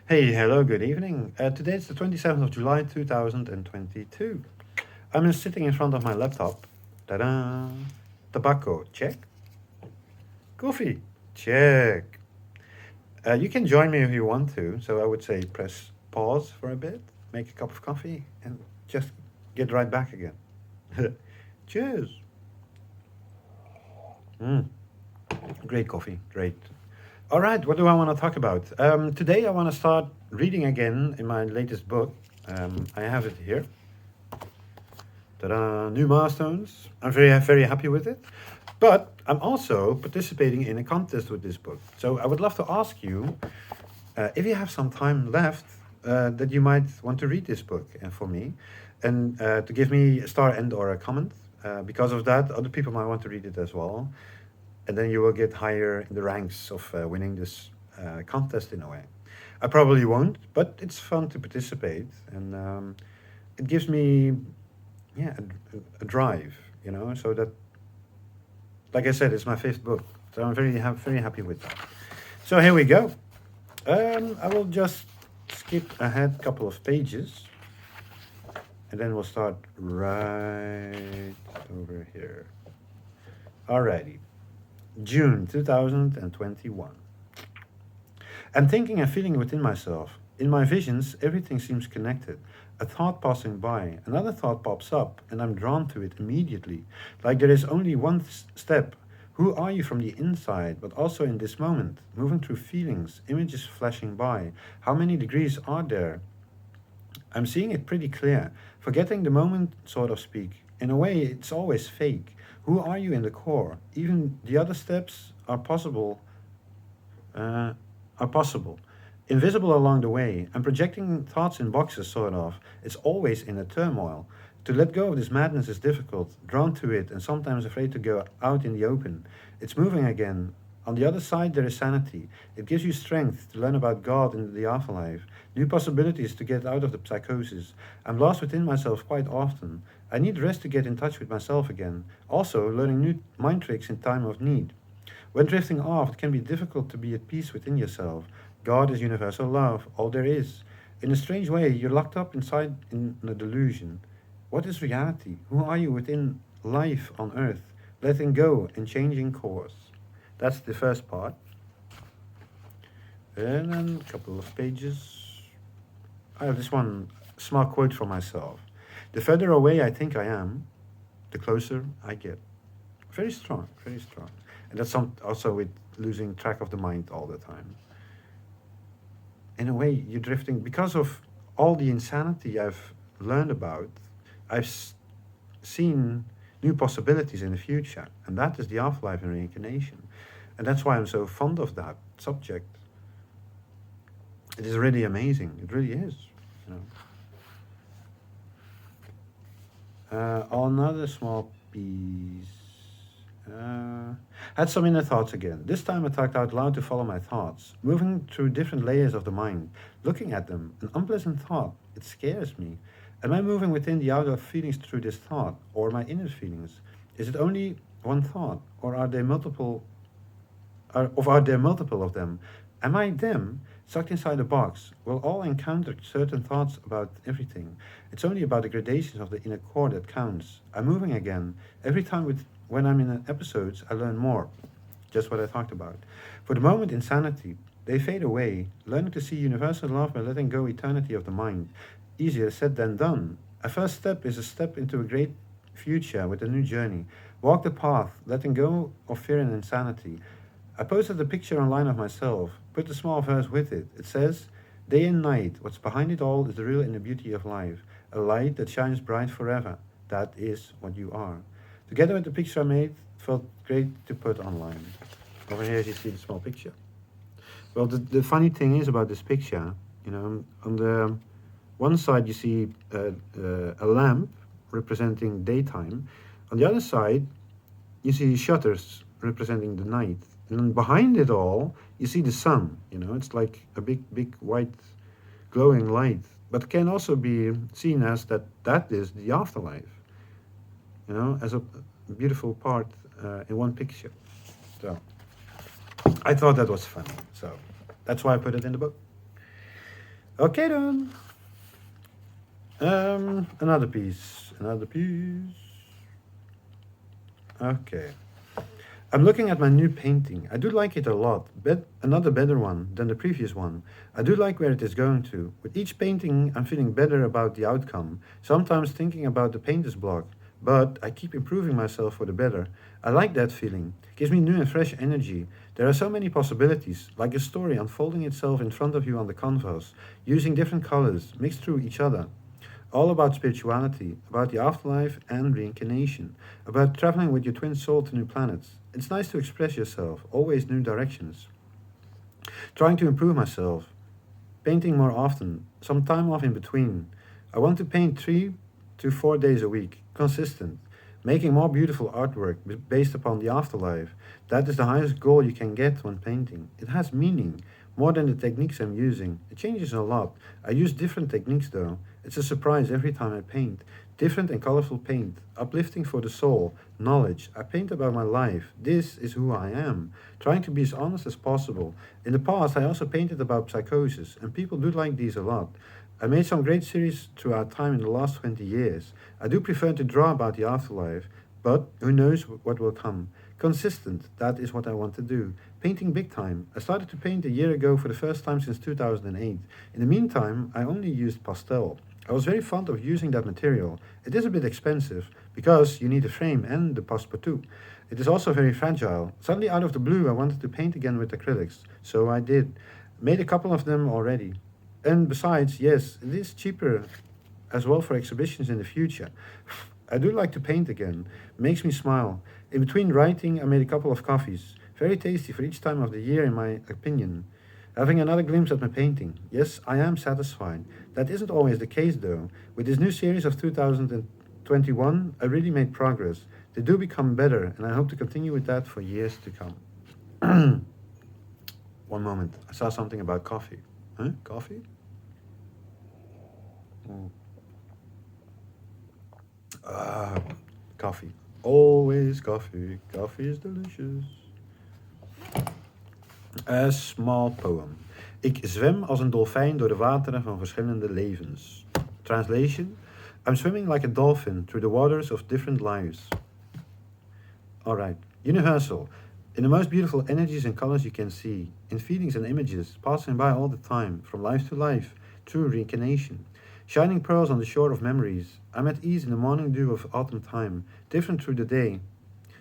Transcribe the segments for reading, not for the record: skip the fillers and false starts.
Hey, hello, good evening. Today it's the 27th of July 2022. I'm sitting in front of my laptop. Ta-da! Tobacco, check. Coffee, check. You can join me if you want to. So I would say press pause for a bit, make a cup of coffee, and just get right back again. Cheers. Mm, great coffee, great. All right, what do I want to talk about? Today I want to start reading again in my latest book. I have it here. Ta-da, new milestones. I'm very happy with it. But I'm also participating in a contest with this book. So I would love to ask you if you have some time left that you might want to read this book for me and to give me a star and or a comment. Because of that, other people might want to read it as well. And then you will get higher in the ranks of winning this contest in a way. I probably won't, but it's fun to participate. And it gives me yeah a drive, so that, like I said, it's my fifth book, so I'm very happy with that. So here we go. I will just skip ahead a couple of pages and then we'll start right over here. Alrighty. June 2021. I'm thinking and feeling within myself. In my visions, everything seems connected. A thought passing by, another thought pops up, and I'm drawn to it immediately, like there is only one step. Who are you from the inside, but also in this moment, moving through feelings, images flashing by? How many degrees are there? I'm seeing it pretty clear, forgetting the moment, sort of speak. In a way, it's always fake. Who are you in the core? Even the other steps uh, are possible. Invisible along the way, and projecting thoughts in boxes, sort of. It's always in a turmoil. To let go of this madness is difficult, drawn to it, and sometimes afraid to go out in the open. It's moving again. On the other side, there is sanity. It gives you strength to learn about God and the afterlife, new possibilities to get out of the psychosis. I'm lost within myself quite often. I need rest to get in touch with myself again. Also, learning new mind tricks in time of need. When drifting off, it can be difficult to be at peace within yourself. God is universal love, all there is. In a strange way, you're locked up inside in a delusion. What is reality? Who are you within life on earth? Letting go and changing course. That's the first part. And then a couple of pages. I have this one small quote for myself. The further away I think I am, the closer I get. Very strong, very strong. And that's also with losing track of the mind all the time. In a way, you're drifting because of all the insanity I've learned about. I've seen new possibilities in the future, and that is the afterlife and reincarnation. And that's why I'm so fond of that subject. It is really amazing. It really is. You Another small piece. Had some inner thoughts again. This time I talked out loud to follow my thoughts, moving through different layers of the mind, looking at them. An unpleasant thought. It scares me. Am I moving within the outer feelings through this thought, or my inner feelings? Is it only one thought, or are there multiple of them? Am I them, sucked inside a box? We'll all encounter certain thoughts about everything. It's only about the gradations of the inner core that counts. I'm moving again. Every time when I'm in episodes, I learn more. Just what I talked about. For the moment, insanity. They fade away. Learning to see universal love by letting go eternity of the mind. Easier said than done. A first step is a step into a great future with a new journey. Walk the path, letting go of fear and insanity. I posted a picture online of myself, put a small verse with it. It says, day and night, what's behind it all is the real inner beauty of life, a light that shines bright forever. That is what you are. Together with the picture I made, felt great to put online. Over here you see the small picture. Well, the funny thing is about this picture, on the one side you see a lamp representing daytime. On the other side, you see shutters representing the night. And then behind it all, you see the sun. It's like a big white glowing light. But can also be seen as that is the afterlife. As a beautiful part in one picture. So I thought that was funny. So that's why I put it in the book. Okay then. Another piece. Another piece. Okay. I'm looking at my new painting. I do like it a lot. Another better one than the previous one. I do like where it is going to. With each painting, I'm feeling better about the outcome. Sometimes thinking about the painter's block. But I keep improving myself for the better. I like that feeling. It gives me new and fresh energy. There are so many possibilities, like a story unfolding itself in front of you on the canvas, using different colors mixed through each other. All about spirituality, about the afterlife and reincarnation, about traveling with your twin soul to new planets. It's nice to express yourself, always new directions. Trying to improve myself, painting more often, some time off in between. I want to paint 3 to 4 days a week, consistent, making more beautiful artwork based upon the afterlife. That is the highest goal you can get when painting. It has meaning, more than the techniques I'm using. It changes a lot. I use different techniques though. It's a surprise every time I paint. Different and colorful paint, uplifting for the soul, knowledge. I paint about my life. This is who I am. Trying to be as honest as possible. In the past, I also painted about psychosis, and people do like these a lot. I made some great series throughout time in the last 20 years. I do prefer to draw about the afterlife, but who knows what will come. Consistent, that is what I want to do. Painting big time. I started to paint a year ago for the first time since 2008. In the meantime, I only used pastel. I was very fond of using that material. It is a bit expensive because you need a frame and the passepartout. It is also very fragile. Suddenly, out of the blue, I wanted to paint again with acrylics, so I did. Made a couple of them already. And besides, yes, it is cheaper as well for exhibitions in the future. I do like to paint again. Makes me smile. In between writing, I made a couple of coffees. Very tasty for each time of the year, in my opinion. Having another glimpse at my painting. Yes, I am satisfied. That isn't always the case, though. With this new series of 2021, I really made progress. They do become better, and I hope to continue with that for years to come. One moment. I saw something about coffee. Huh? Coffee? Mm. Ah, coffee. Always coffee. Coffee is delicious. A small poem. Ik zwem als een dolfijn door de wateren van verschillende levens. Translation. I'm swimming like a dolphin through the waters of different lives. Alright. Universal. In the most beautiful energies and colors you can see, in feelings and images, passing by all the time, from life to life, true reincarnation. Shining pearls on the shore of memories. I'm at ease in the morning dew of autumn time, different through the day.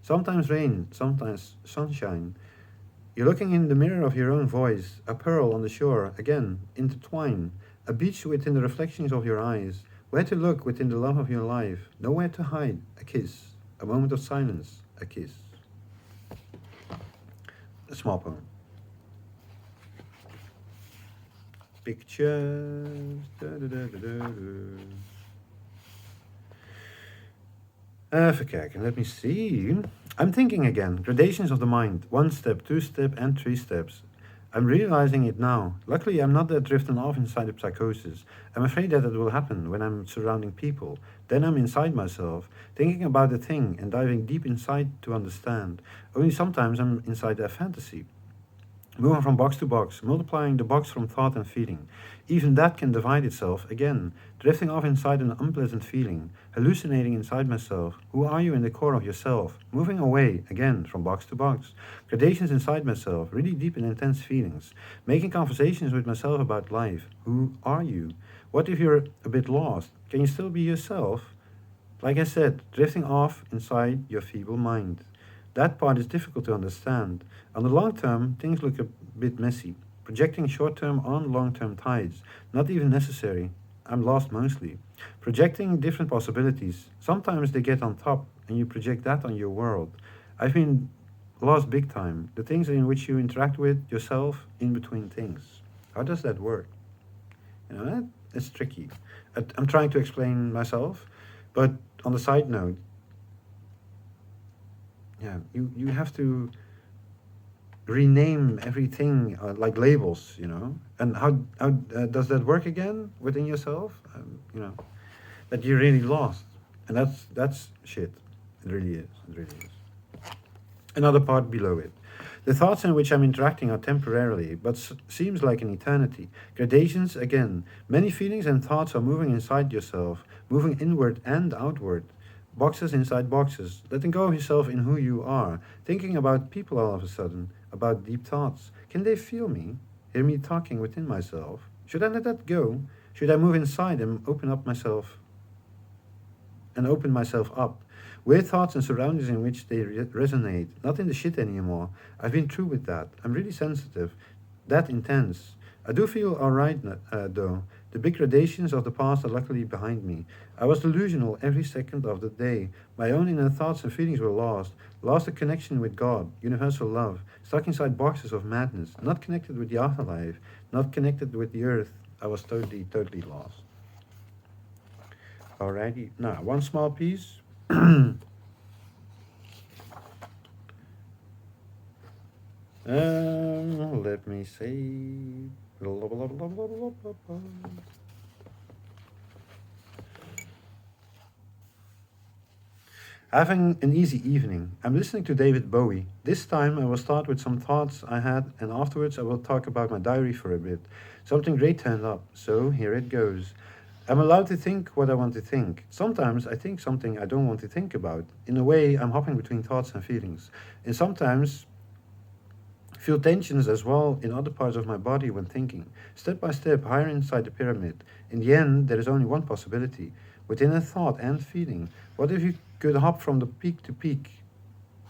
Sometimes rain, sometimes sunshine. You're looking in the mirror of your own voice, a pearl on the shore, again, intertwine, a beach within the reflections of your eyes, where to look within the love of your life, nowhere to hide, a kiss, a moment of silence, a kiss. A small poem. Pictures. Even kijken, let me see. I'm thinking again. Gradations of the mind. 1 step, 2 step, and 3 steps. I'm realizing it now. Luckily, I'm not that drifting off inside the psychosis. I'm afraid that it will happen when I'm surrounding people. Then I'm inside myself, thinking about the thing and diving deep inside to understand. Only sometimes I'm inside a fantasy. Moving from box to box, multiplying the box from thought and feeling. Even that can divide itself again, drifting off inside an unpleasant feeling, hallucinating inside myself. Who are you in the core of yourself? Moving away, again, from box to box. Gradations inside myself, really deep and intense feelings. Making conversations with myself about life. Who are you? What if you're a bit lost? Can you still be yourself? Like I said, drifting off inside your feeble mind. That part is difficult to understand. On the long term, things look a bit messy. Projecting short term on long term tides, not even necessary. I'm lost mostly. Projecting different possibilities. Sometimes they get on top and you project that on your world. I've been lost big time. The things in which you interact with yourself in between things. How does that work? It's tricky. I'm trying to explain myself, but on the side note, yeah, you have to rename everything like labels, and how does that work again within yourself? That you're really lost, and that's shit. It really is. Another part below it. The thoughts in which I'm interacting are temporarily, but seems like an eternity. Gradations again. Many feelings and thoughts are moving inside yourself, moving inward and outward. Boxes inside boxes, letting go of yourself in who you are, thinking about people all of a sudden, about deep thoughts. Can they feel me? Hear me talking within myself? Should I let that go? Should I move inside and open myself up? Weird thoughts and surroundings in which they resonate, not in the shit anymore. I've been through with that. I'm really sensitive, that intense. I do feel alright though. The big gradations of the past are luckily behind me. I was delusional every second of the day. My own inner thoughts and feelings were lost. Lost a connection with God, universal love. Stuck inside boxes of madness. Not connected with the afterlife. Not connected with the earth. I was totally, totally lost. Alrighty. Now, one small piece. Let me see. Having an easy evening. I'm listening to David Bowie. This time I will start with some thoughts I had, and afterwards I will talk about my diary for a bit. Something great turned up, so here it goes. I'm allowed to think what I want to think. Sometimes I think something I don't want to think about. In a way, I'm hopping between thoughts and feelings. And sometimes feel tensions as well in other parts of my body when thinking. Step by step, higher inside the pyramid. In the end, there is only one possibility. Within a thought and feeling. What if you could hop from the peak to peak?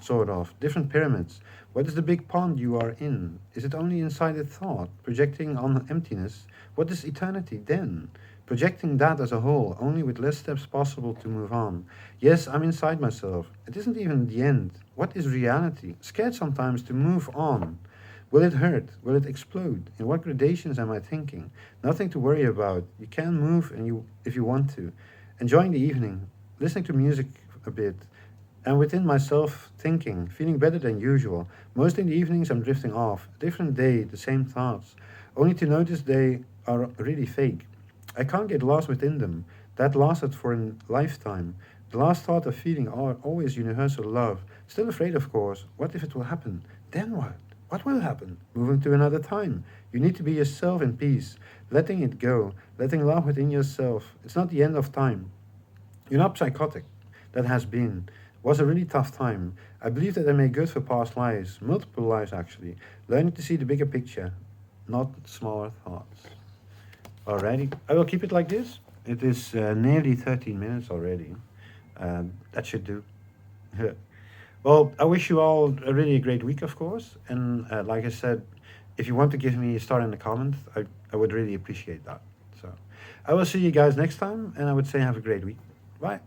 Sort of. Different pyramids. What is the big pond you are in? Is it only inside a thought, projecting on emptiness? What is eternity then? Projecting that as a whole, only with less steps possible to move on. Yes, I'm inside myself. It isn't even the end. What is reality? Scared sometimes to move on. Will it hurt? Will it explode? In what gradations am I thinking? Nothing to worry about. You can move if you want to. Enjoying the evening, listening to music a bit, and within myself thinking, feeling better than usual. Most in the evenings I'm drifting off. A different day, the same thoughts. Only to notice they are really fake. I can't get lost within them. That lasted for a lifetime. The last thought of feeling always universal love. Still afraid, of course. What if it will happen? Then what? What will happen? Moving to another time. You need to be yourself in peace. Letting it go. Letting love within yourself. It's not the end of time. You're not psychotic. That has been. Was a really tough time. I believe that I made good for past lives. Multiple lives, actually. Learning to see the bigger picture. Not smaller thoughts. Alrighty, I will keep it like this. It is nearly 13 minutes already. That should do. Well, I wish you all a really great week, of course. And like I said, if you want to give me a star in the comment, I would really appreciate that. So I will see you guys next time, and I would say have a great week. Bye.